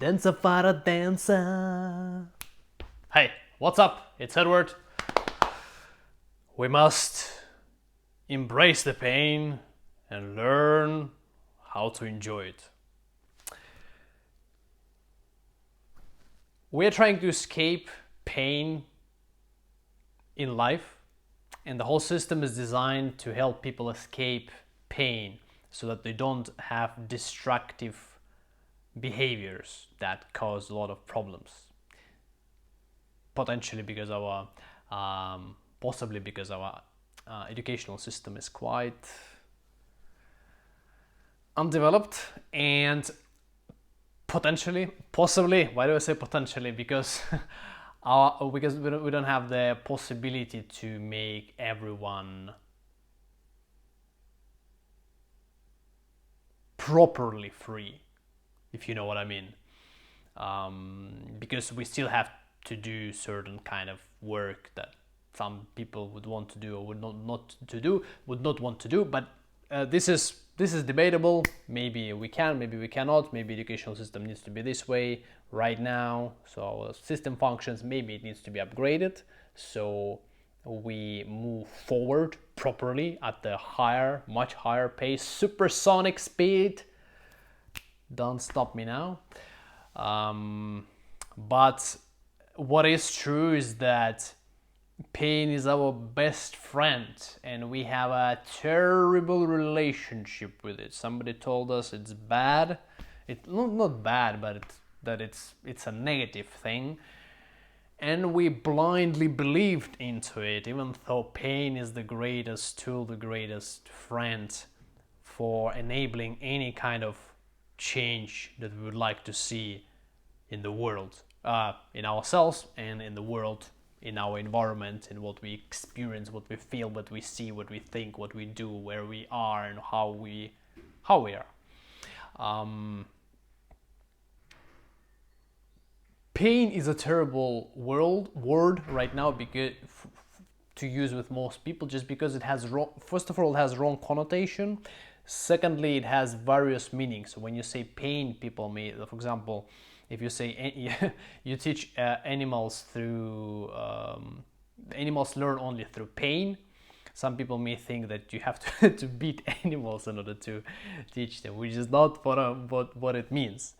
Dancer para dancer. Hey, what's up? It's Edward. We must embrace the pain and learn how to enjoy it. We're trying to escape pain in life, and the whole system is designed to help people escape pain so that they don't have destructive behaviors that cause a lot of problems, potentially because our possibly because our educational system is quite undeveloped, and possibly, why do I say potentially? Because because we don't have the possibility to make everyone properly free, if you know what I mean. Because we still have to do certain kind of work that some people would want to do or would not want to do. But this is debatable. Maybe we can, maybe we cannot. Maybe educational system needs to be this way right now. So our system functions. Maybe it needs to be upgraded so we move forward properly at the much higher pace, supersonic speed. Don't stop me now. But what is true is that pain is our best friend, and we have a terrible relationship with it. Somebody told us it's bad. It's not bad, but it's a negative thing. And we blindly believed into it, even though pain is the greatest tool, the greatest friend for enabling any kind of change that we would like to see in the world, in ourselves and in the world, in our environment, in what we experience, what we feel, what we see, what we think, what we do, where we are, and how we are. Pain is a terrible word right now because to use with most people, just because it has first of all, it has wrong connotation. Secondly, it has various meanings. So when you say pain, people may, for example, if you say you teach animals through animals learn only through pain, some people may think that you have to beat animals in order to teach them, which is not what it means.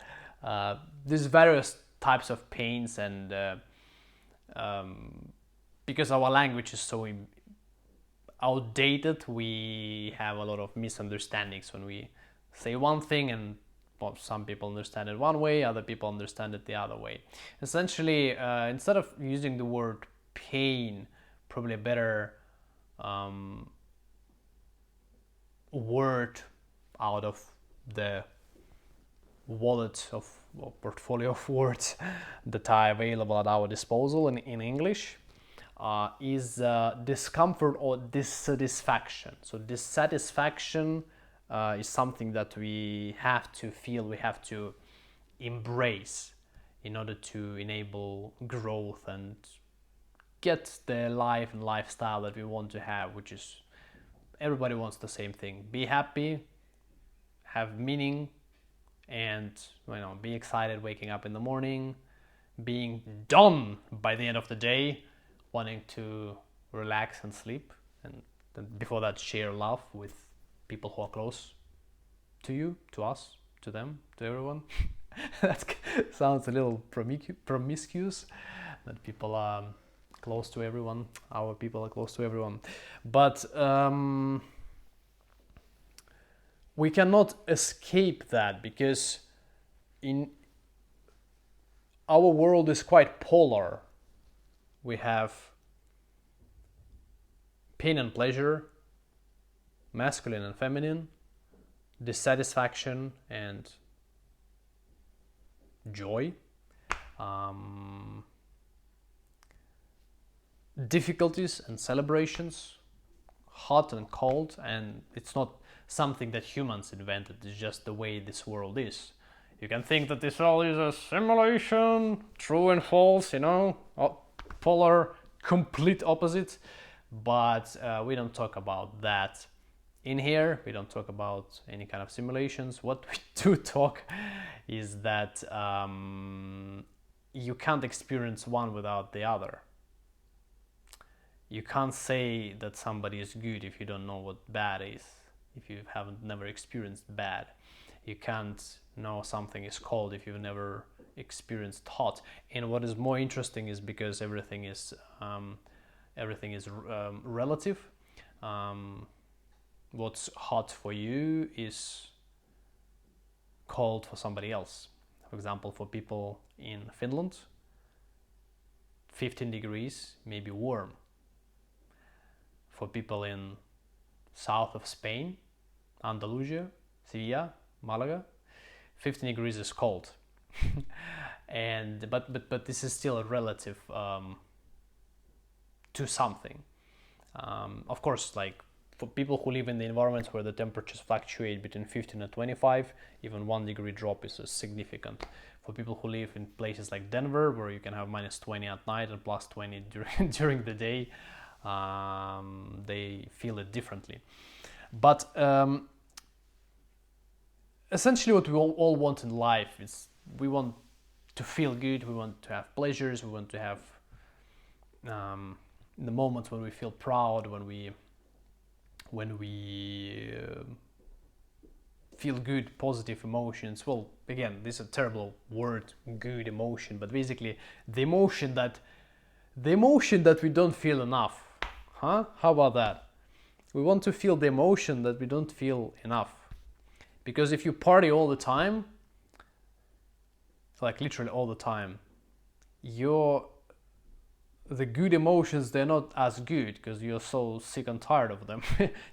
There's various types of pains, and because our language is so outdated, we have a lot of misunderstandings when we say one thing, and some people understand it one way, other people understand it the other way. Essentially, instead of using the word pain, probably a better word out of the wallet of portfolio of words that are available at our disposal in English is discomfort or dissatisfaction. So dissatisfaction is something that we have to feel, we have to embrace in order to enable growth and get the life and lifestyle that we want to have, which is everybody wants the same thing: be happy, have meaning, and be excited waking up in the morning, being done by the end of the day, wanting to relax and sleep, and then before that share love with people who are close to you, to us, to them, to everyone. That sounds a little promiscuous, that people are close to everyone, our people are close to everyone, but we cannot escape that, because in our world is quite polar. We have pain and pleasure, masculine and feminine, dissatisfaction and joy, difficulties and celebrations, hot and cold. And it's not something that humans invented, it's just the way this world is. You can think that this all is a simulation, true and false, polar, complete opposite, but we don't talk about that In here, we don't talk about any kind of simulations. What we do talk is that you can't experience one without the other. You can't say that somebody is good if you don't know what bad is, if you haven't never experienced bad. You can't know something is cold if you've never experienced hot. And what is more interesting is because everything is relative. What's hot for you is cold for somebody else. For example, for people in Finland, 15 degrees may be warm. For people in south of Spain, Andalusia, Sevilla, Malaga, 15 degrees is cold. And but this is still a relative to something. Of course, like for people who live in the environments where the temperatures fluctuate between 15 and 25, even 1 degree drop is significant. For people who live in places like Denver, where you can have minus 20 at night and plus 20 during the day, they feel it differently. But essentially what we all want in life is we want to feel good, we want to have pleasures, we want to have the moments when we feel proud, when we feel good, positive emotions. Well, again, this is a terrible word, good emotion, but basically the emotion that we don't feel enough. How about that? We want to feel the emotion that we don't feel enough. Because if you party all the time, like literally all the time, the good emotions, they're not as good because you're so sick and tired of them.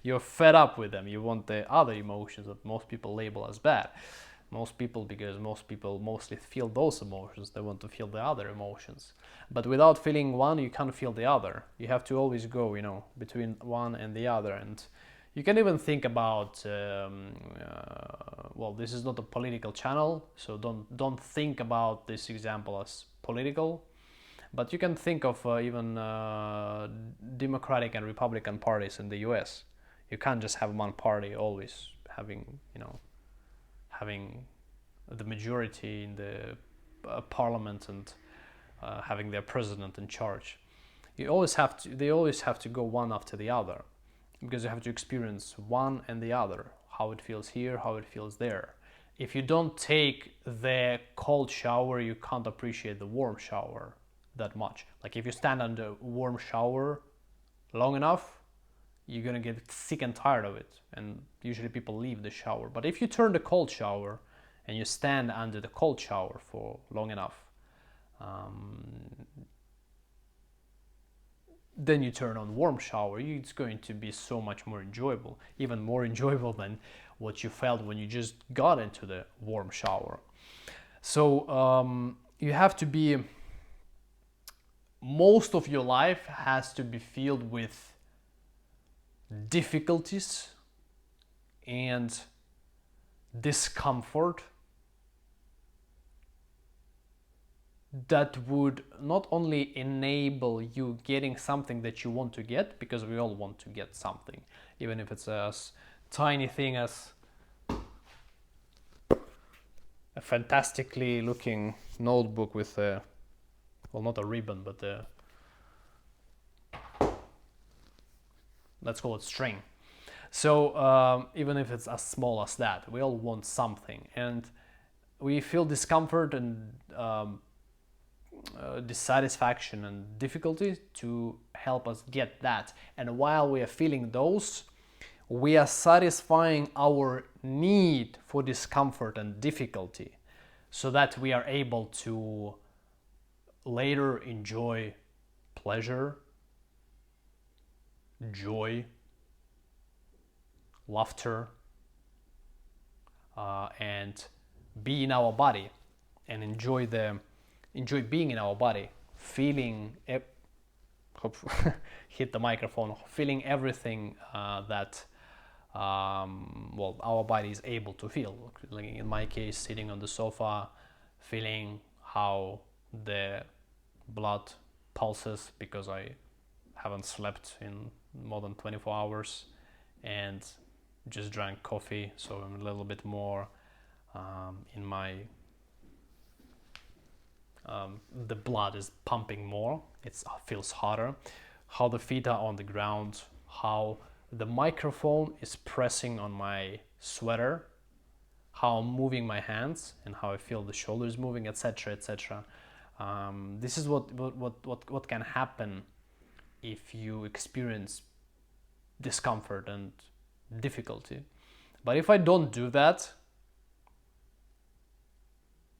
You're fed up with them. You want the other emotions that most people label as bad. Because most people mostly feel those emotions, they want to feel the other emotions. But without feeling one, you can't feel the other. You have to always go, between one and the other. And you can even think about, well, this is not a political channel, so don't think about this example as political. But you can think of even Democratic and Republican parties in the US. You can't just have one party always having the majority in the parliament and having their president in charge. They always have to go one after the other, because you have to experience one and the other, how it feels here, how it feels there. If you don't take the cold shower, you can't appreciate the warm shower that much. Like if you stand under a warm shower long enough, you're gonna get sick and tired of it, and usually people leave the shower. But if you turn the cold shower and you stand under the cold shower for long enough, then you turn on warm shower, it's going to be so much more enjoyable, even more enjoyable than what you felt when you just got into the warm shower. So you have to be, most of your life has to be filled with difficulties and discomfort that would not only enable you getting something that you want to get, because we all want to get something, even if it's a tiny thing as a fantastically looking notebook with a, well, not a ribbon, but let's call it string. So even if it's as small as that, we all want something, and we feel discomfort and dissatisfaction and difficulty to help us get that. And while we are feeling those, we are satisfying our need for discomfort and difficulty, so that we are able to later enjoy pleasure, joy, laughter, and be in our body and enjoy being in our body, feeling hit the microphone, feeling everything that well, our body is able to feel. Like in my case, sitting on the sofa, feeling how the blood pulses because I haven't slept in more than 24 hours, and just drank coffee, so I'm a little bit more in my the blood is pumping more. It feels hotter. How the feet are on the ground, how the microphone is pressing on my sweater, how I'm moving my hands, and how I feel the shoulders moving, etc., etc. This is what can happen if you experience discomfort and difficulty. But if I don't do that,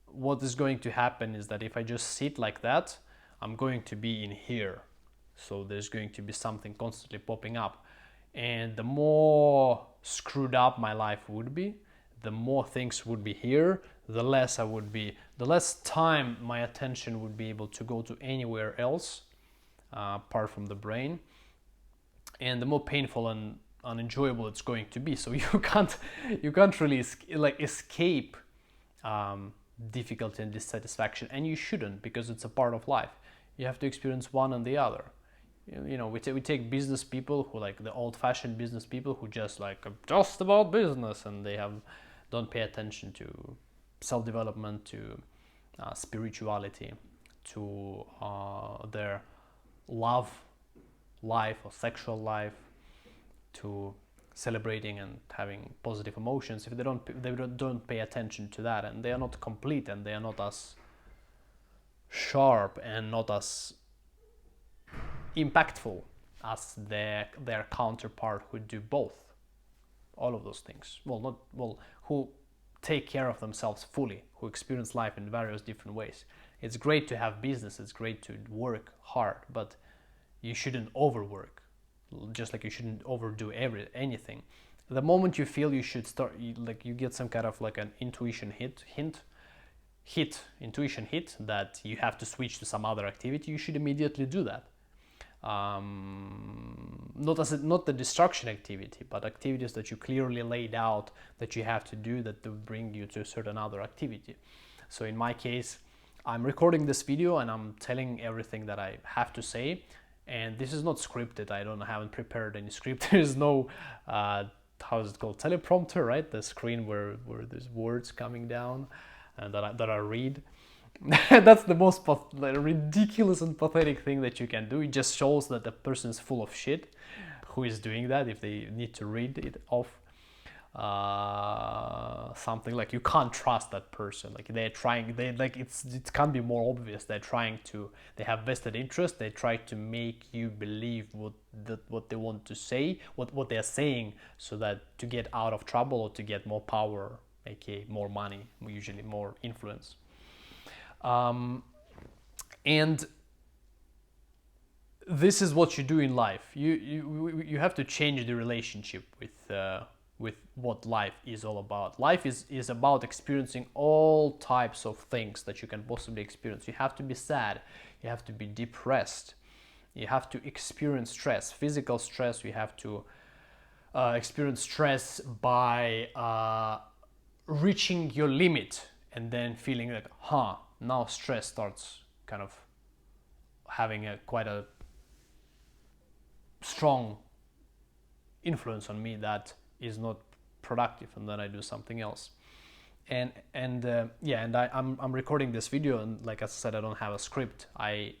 what is going to happen is that if I just sit like that, I'm going to be in here. So there's going to be something constantly popping up. And the more screwed up my life would be, the more things would be here, the less time my attention would be able to go to anywhere else apart from the brain, and the more painful and unenjoyable it's going to be. So you can't really escape difficulty and dissatisfaction, and you shouldn't, because it's a part of life. You have to experience one and the other. We take business people who, like the old-fashioned business people who just just about business, and they don't pay attention to self-development, to spirituality, to their love life or sexual life, to celebrating and having positive emotions. If they don't pay attention to that, and they are not complete, and they are not as sharp and not as impactful as their counterpart who do both, all of those things. Who take care of themselves fully, who experience life in various different ways. It's great to have business, it's great to work hard, but you shouldn't overwork, just like you shouldn't overdo anything. The moment you feel you should start, you get some kind of an intuition intuition hit that you have to switch to some other activity, you should immediately do that. Not the destruction activity, but activities that you clearly laid out that you have to do, that will bring you to a certain other activity. So in my case, I'm recording this video and I'm telling everything that I have to say, and this is not scripted. I haven't prepared any script. There is no how is it called, teleprompter, right? The screen where there's words coming down and that I read. That's the most ridiculous and pathetic thing that you can do. It just shows that the person is full of shit who is doing that, if they need to read it off something. Like, you can't trust that person. Like, it can't be more obvious. They have vested interest. They try to make you believe what they want to say, what they're saying, so that to get out of trouble or to get more power, aka more money, usually more influence. And this is what you do in life. You have to change the relationship with what life is all about. Life is about experiencing all types of things that you can possibly experience. You have to be sad, you have to be depressed, you have to experience stress, physical stress. You have to experience stress by reaching your limit and then feeling like, now stress starts kind of having quite a strong influence on me that is not productive, and then I do something else. I'm recording this video, and like I said, I don't have a script. I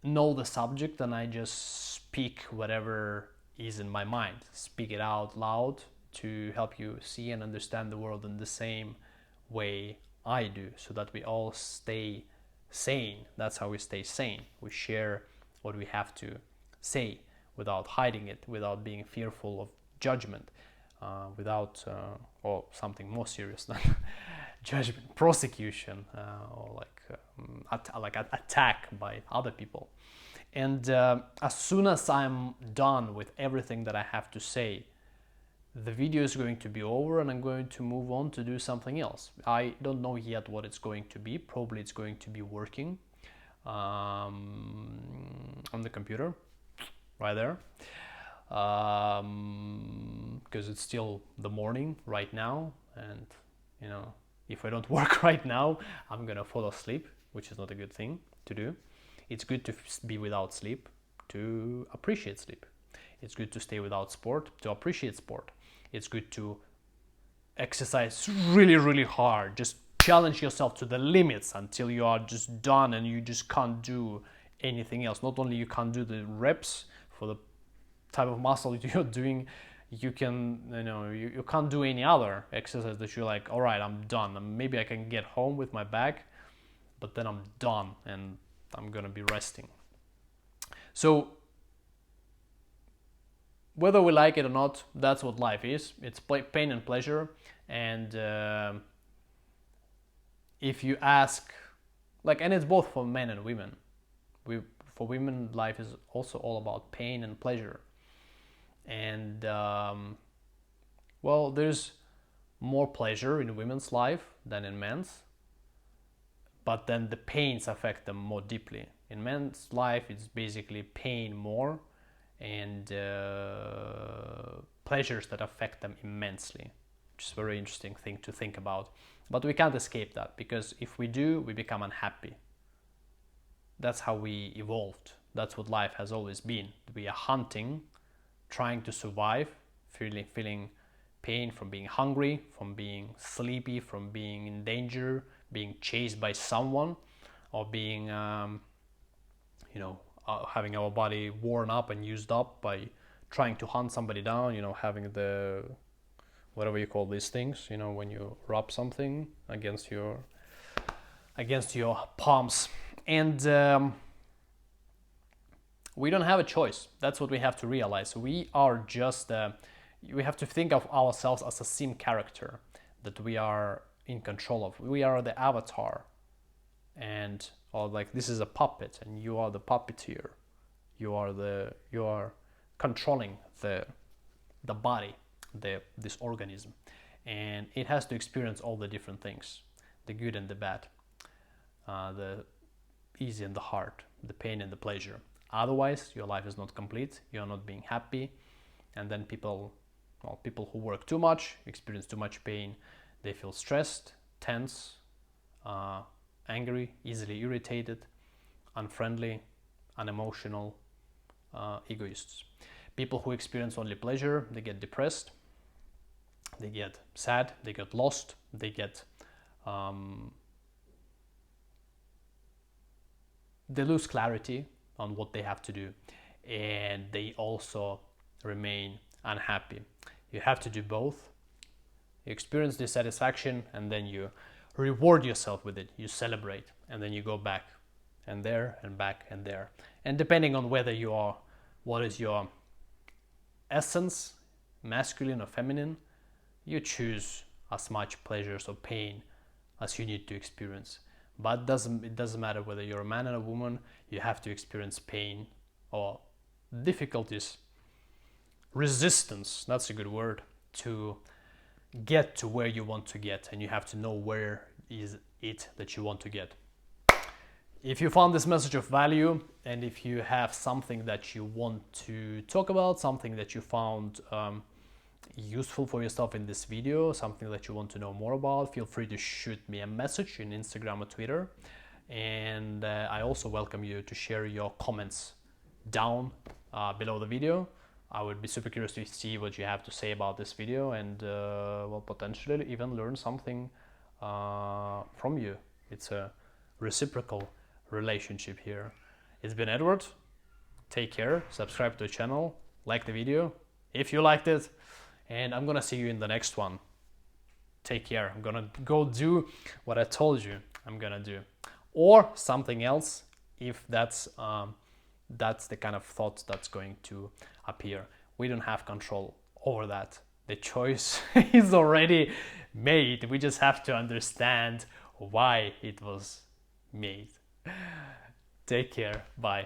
know the subject, and I just speak whatever is in my mind, speak it out loud to help you see and understand the world in the same way I do, so that we all stay sane. That's how we stay sane. We share what we have to say without hiding it, without being fearful of judgment, or something more serious than judgment, prosecution, or attack by other people. And as soon as I'm done with everything that I have to say, the video is going to be over, and I'm going to move on to do something else. I don't know yet what it's going to be. Probably it's going to be working on the computer right there, because it's still the morning right now, and if I don't work right now, I'm gonna fall asleep, which is not a good thing to do. It's good to be without sleep, to appreciate sleep. It's good to stay without sport, to appreciate sport. It's good to exercise really, really hard. Just challenge yourself to the limits until you are just done and you just can't do anything else. Not only you can't do the reps for the type of muscle you're doing, you can, you can't do any other exercise that you're like, all right, I'm done. Maybe I can get home with my bag, but then I'm done and I'm gonna be resting. So whether we like it or not, that's what life is. It's pain and pleasure. And if you ask, and it's both for men and women. For women, life is also all about pain and pleasure. And there's more pleasure in women's life than in men's, but then the pains affect them more deeply. In men's life, it's basically pain more and pleasures that affect them immensely, which is a very interesting thing to think about. But we can't escape that, because if we do, we become unhappy. That's how we evolved. That's what life has always been. We are hunting, trying to survive, feeling pain from being hungry, from being sleepy, from being in danger, being chased by someone, or being, having our body worn up and used up by trying to hunt somebody down, having the, whatever you call these things, when you rub something against your palms. And we don't have a choice. That's what we have to realize. We are just, we have to think of ourselves as a sim character that we are in control of. We are the avatar, or this is a puppet and you are the puppeteer. You are controlling the body, this organism, and it has to experience all the different things, the good and the bad, the easy and the hard, the pain and the pleasure. Otherwise, your life is not complete. You are not being happy. And then people who work too much, experience too much pain, they feel stressed, tense, angry, easily irritated, unfriendly, unemotional, egoists. People who experience only pleasure, they get depressed, they get sad, they get lost, they get they lose clarity on what they have to do, and they also remain unhappy. You have to do both. You experience dissatisfaction and then you reward yourself with it. You celebrate and then you go back and there and back and there. And depending on what is your essence, masculine or feminine, you choose as much pleasures or pain as you need to experience. But it doesn't matter whether you're a man or a woman, you have to experience pain or difficulties, resistance, that's a good word, to get to where you want to get, and you have to know where is it that you want to get. If you found this message of value, and if you have something that you want to talk about, something that you found useful for yourself in this video, something that you want to know more about, feel free to shoot me a message in Instagram or Twitter. And I also welcome you to share your comments down below the video. I would be super curious to see what you have to say about this video, and potentially even learn something from you. It's a reciprocal relationship here. It's been Edward. Take care, subscribe to the channel, like the video if you liked it, and I'm gonna see you in the next one. Take care. I'm gonna go do what I told you I'm gonna do, or something else if that's the kind of thought that's going to appear. We don't have control over that. The choice is already made. We just have to understand why it was made. Take care. Bye.